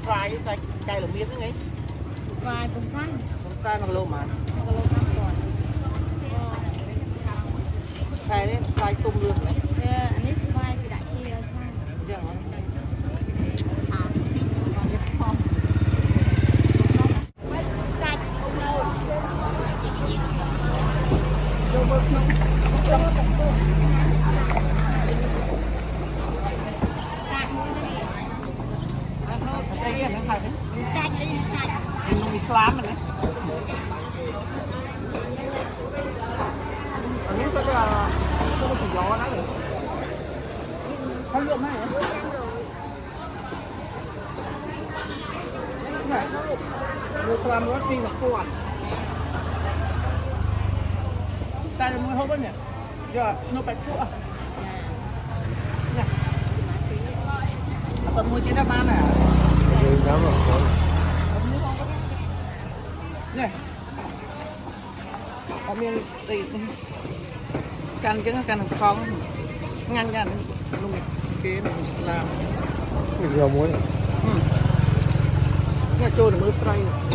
Xoài cây là miếng đó nghe. Xoài bông xanh nó lô mà. nó lô nămก่อน xoài đấy, xoài tung lươn đấy. อันนี้ xoài thì đại chi là xoài เรื่องอะไร sạch không lâu Cái gì nó thay đấy. sạch đi sạch Mình Islam mình đấy. Ở những cái gió đó rồi. Thấy luôn này. Này. Mua làm nó đi một con. Ta mua hộp đấy nhỉ. Giờ nó bạch cua. Nè. Còn mua chỉ đáp án này. Nè. Ở miền tây căn chứ căn con ngăn ngăn luôn cái Islam. Mình giờ muối. Nhà trôi là mới fry.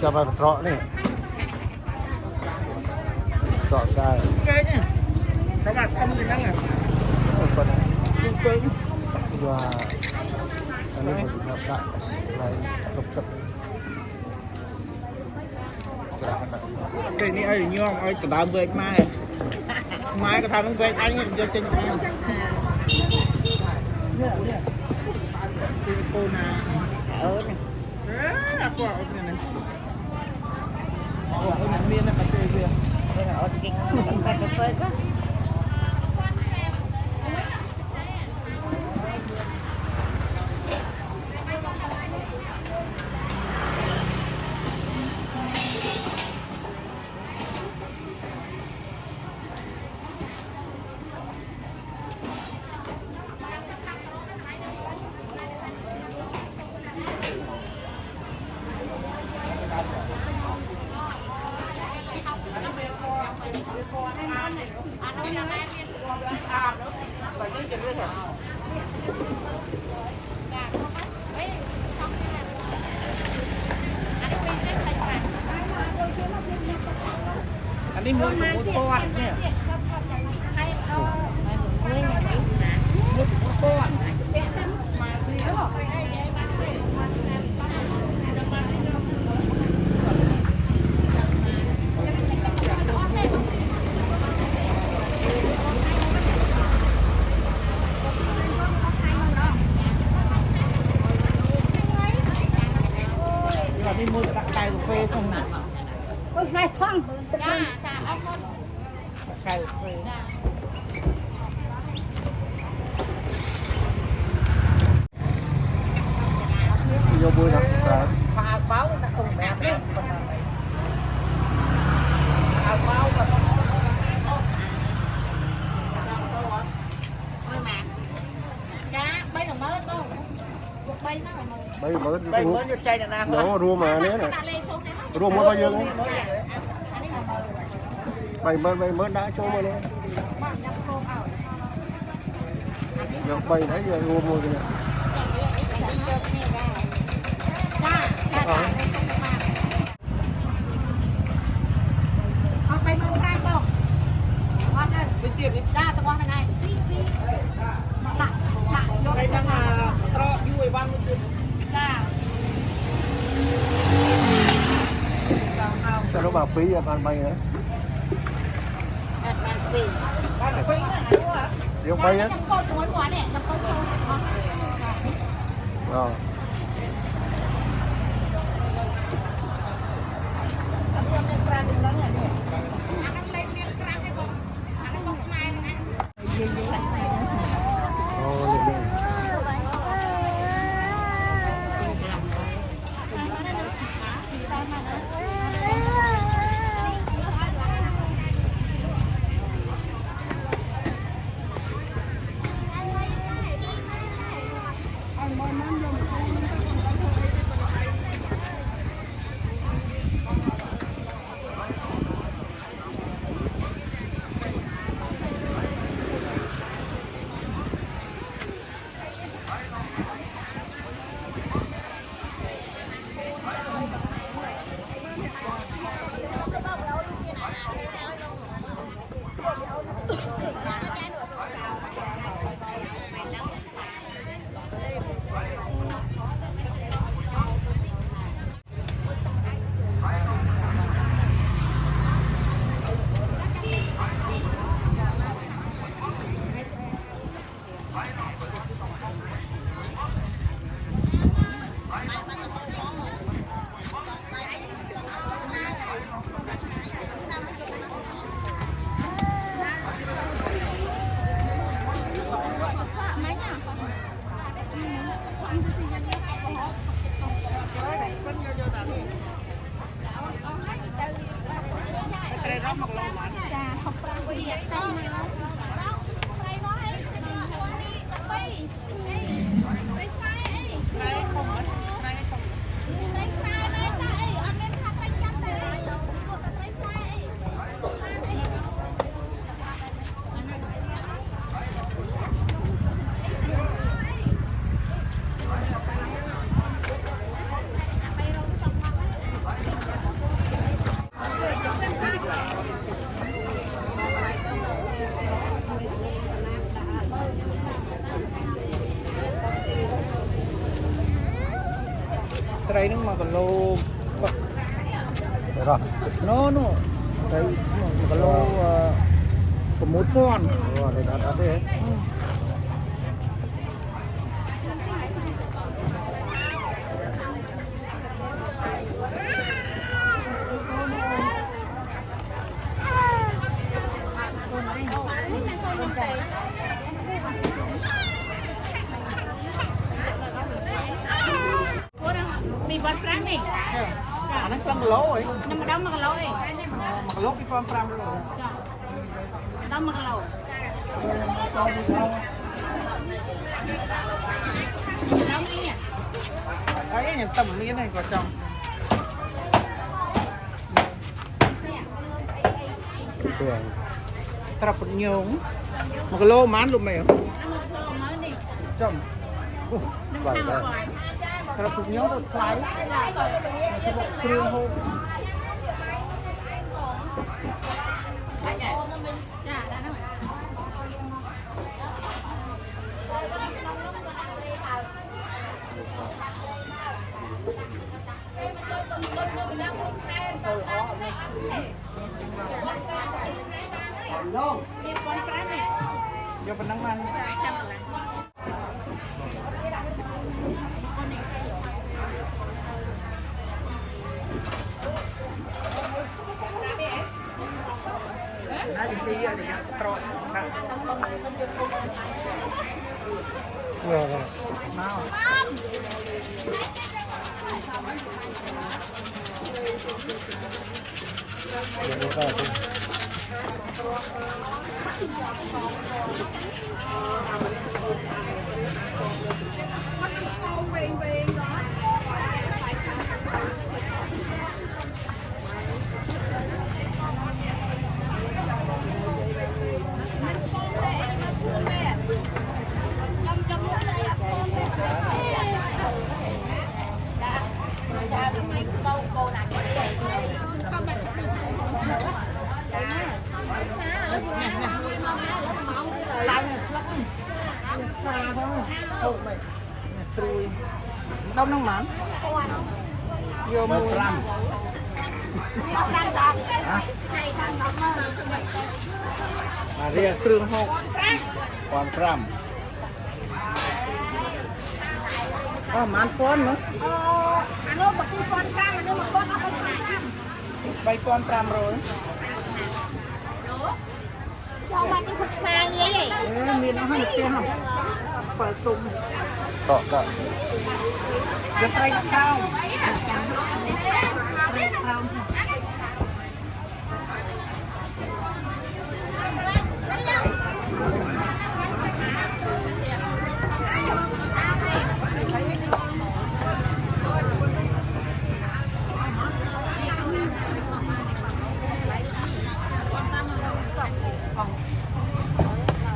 cho vào trọ này trọ sai cái nhá các bạn không thì năng à còn chung cứng và anh ấy một hợp đại này tập tập cái này ai nhom ai từ đám về mai mai cái thằng nó về anh cho trên em cô nào ở này à quả ở này quả ở này miên là cái gì vậy ở cái cà phê đó anh đi mua một tô ăn nhỉ một tô ăn đi mua đặt cài cà phê không nè này không cài cà phê vô bươi lắm pha báo nó không đẹp đấy pha báo mà bay đồng mới không bay nó bay mới cho chay là nào nó rùa mà đấy này rùa mới bao nhiêu đấy bay mới đã cho mà đấy được bay đấy giờ rùa mua cái này bay mưa ra không ngon đây bên tiệm đi ra từ con này đây đang là trọ vui văn bên tiệm ra cho nó vào phí bạn bay nữa điều bay á con suối quá nè con rồi ត្រីហ្នឹង1គីឡូ Đấy rồi. ណូត្រី1គីឡូ6000 Rồi, để đặt đi ấy. Mì bột rang này. អាហ្នឹង5គីឡូហី Nhưng mà đâu mà lỗ này. 1គីឡូ2500 Đâu mà lỗ. Đâu mà nhỉ? អីខ្ញុំតែមានហ្នឹងក៏ចង់ Tiền. ត្រាប់ពញង1គីឡូប៉ុន្មានលោកមេ Ăn một lỗ mới đi. ចំ Bảy Ăn đây. một quả. ត្រាប់ពញងទៅថ្លៃគ្រឿងហូប Dạ, đã nói. Mì bột rang này. យកប៉ុណ្ណឹងបាន Trăm là. ណាទីទីឲ្យខ្ញុំត្រកថា Rồi, rồi. មក Để nó ra đi. Tui đông nóng mặn vô mua 5 Mà riêng គ្រឿងហូប còn trăm. អស់ប៉ុន្មានពាន់មើល Ăn ôm một con rang, ăn ôm một con ốc rang. 3500 Cho bạn đi khúc xa như vậy. មានអស់ហើយផ្ទះហ្នឹងបើទុំ Cọ cọ. យកត្រីក្រោមត្រីក្រោម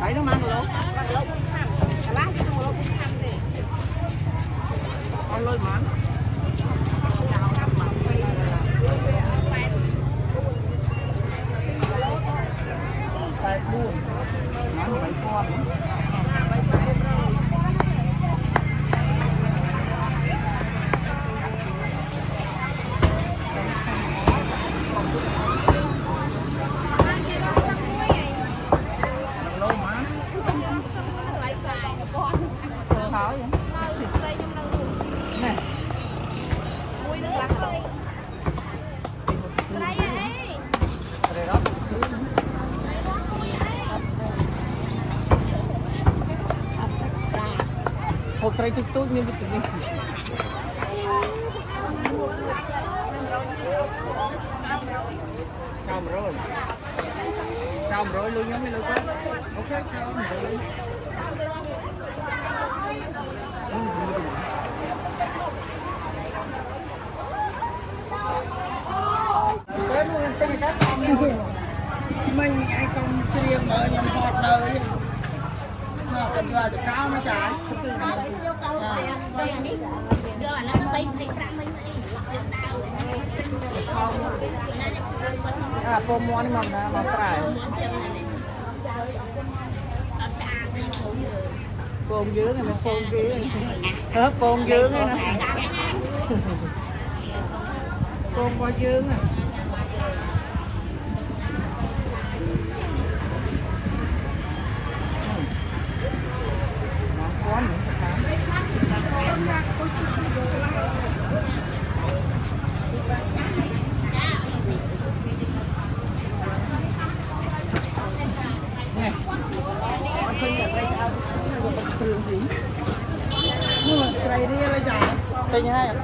Đấy nó mang lỗ. Lỗ 5. Lá chứ không lỗ 5 đi. Con lôi món. Tại buồn. Món 7 con. Lôi món. Hỏi vậy? Nè. Đây đó. Hộp trái chút tốt nhưng cái gì? Chào rồi. Chào rồi luôn nhóm mình luôn. Ok, chào rồi. Mình ai không riêng ở nhầm hot đời mà cần giờ thì cao nó trái à po món mà phải phôn dưới này phôn dưới hớp phôn dưới này nè โกงบ่ยืงอ่ะน้องก้อนเหมือนกันเนี่ยมันเพิ่งอยากได้จะเอาเครื่องสีนู่นไกลดีอะไรจ้ะได้ยังไงอ่ะ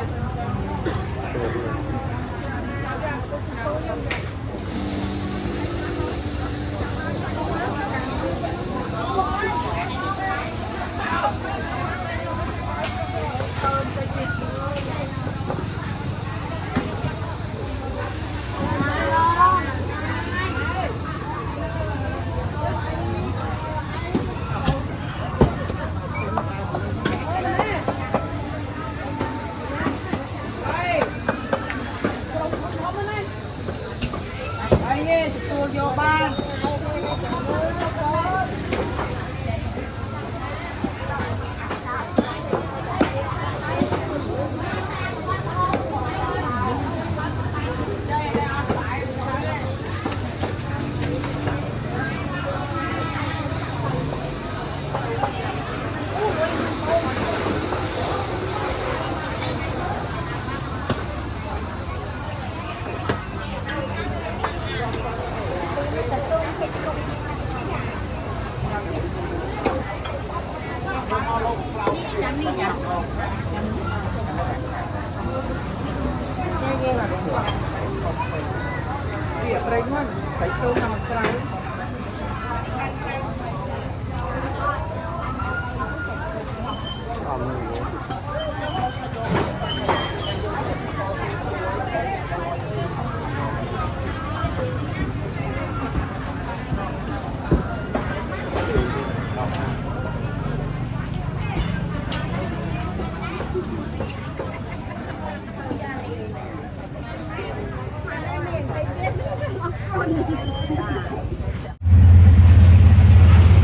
ตัวโยบ้านเสียอะไรมั่งใส่เครื่องทำอะไร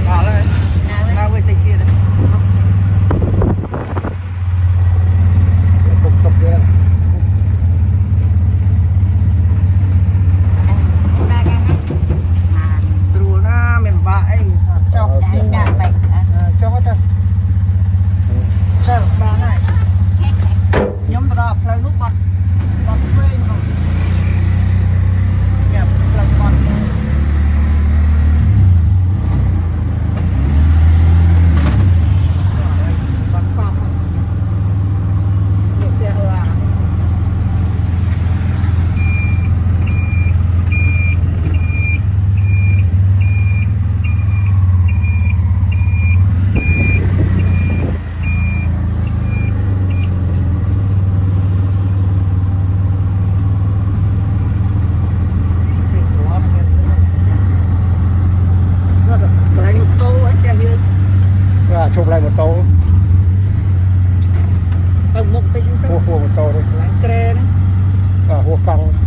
มาเลยมาเวทีกี้เลยตกเยอะสรูน่าเหม็นบ้าไอ้ชอบชอบว่าจะเจ้าบ้าไหนย้อมตราเพลงลูกบอลบอลเว้ยเนี่ยเพลงบอลchụp lại một tô một tô đấy, hùa cong